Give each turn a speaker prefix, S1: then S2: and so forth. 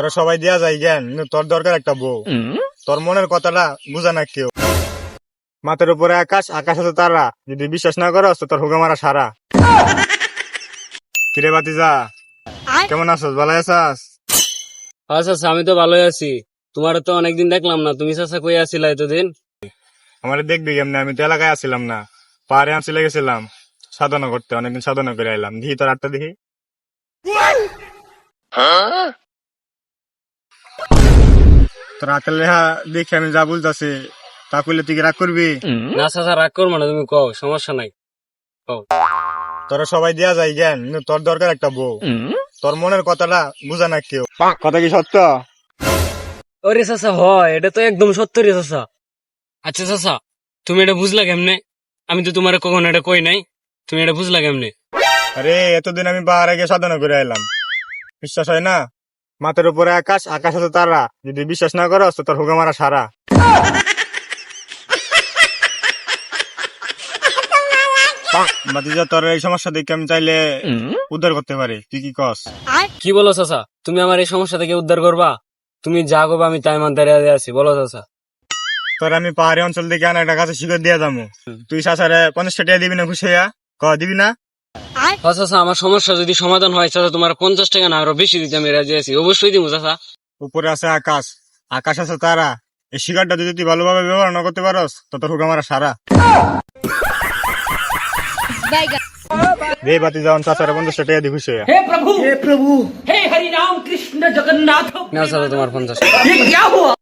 S1: তোরা সবাই দেয়া যায় জ্ঞান, কিন্তু তোর দরকার একটা বউ। তোর মনের কথাটা বুঝা না কেউ। মাথার উপরে আকাশ, আকাশ আছে তারা, যদি বিশ্বাস না করস তো তোর হুগা মারা সারা। কিরে বাতিজা, কেমন আছস? ভালো আছস?
S2: আচ্ছা আচ্ছা, আমি তো ভালোই আছি। তোমার তো অনেকদিন দেখলাম না, তুমি চাচা কই আছিলা এতদিন?
S1: আমারে দেখবি কেমনে? আমি তো এলাকায় আসছিলাম না, পাহাড়ে চলে গেছিলাম সাধনা করতে। অনেকদিন সাধনা করে আইলাম। দেখি তোর আটটা দেখি। তোর আটের লেহা দেখি আমি যা বুঝতেছি তা করলে তুই কি রাগ করবি?
S2: না চাচা, রাগ করবো না, তুমি কও, সমস্যা নাই, কও।
S1: তোরা সবাই দেয়া যায় জ্ঞান, কিন্তু তোর দরকার একটা বউ। তোর মনের কথাটা বুঝা না কেউ। কথা কি সত্য?
S2: ওরে চাচা, হয় এটা তো একদম সত্য রে চাচা। আচ্ছা চাচা, তুমি এটা বুঝলা কেমনে? আমি তো তোমার কখনো এটা কই নাই, তুমি এটা বুঝলা কেমনে?
S1: আরে এতদিন আমি পাহাড়ে গিয়ে সাধনা করে আইলাম, বিশ্বাস হয় না? মাথার উপরে আকাশ, আকাশ আছে তারা, যদি বিশ্বাস না করস তো তোর হুগা মারা সারা। বাতিজা, তোর এই সমস্যা দেখে আমি চাইলে উদ্ধার করতে পারি, তুই কি কস?
S2: কি বলো চাচা, তুমি আমার এই সমস্যা থেকে উদ্ধার করবা? তুমি যা করবা আমি তাই মান দাঁড়িয়ে আছি, বলো চাচা।
S1: তোর আমি পাহাড়ি অঞ্চল থেকে আনা একটা কাছে শিখর দিয়া যাবো। তুই সাসারে 50 টাকা দিবি না? খুশি হইয়া ক, দিবি না?
S2: চাচা আমার সমস্যা যদি সমাধান হয় চাচা, তোমার 50 টাকা না আরো বেশি দিতে আমি রাজি আছি, অবশ্যই দিব চাচা।
S1: উপরে আছে আকাশ, আকাশ আছে তারা, এই শিকারটা যদি তুই ভালোভাবে ব্যবহার না করতে পারস তো তোর হুগা মারা সারা। দে বাতি যাওয়ান চাচারে 50 টাকা দিয়ে খুশি হইয়া।
S3: हे प्रभु हे हरि राम कृष्ण जगन्नाथ
S2: নাও চাচা তোমার 50
S3: ये क्या हुआ?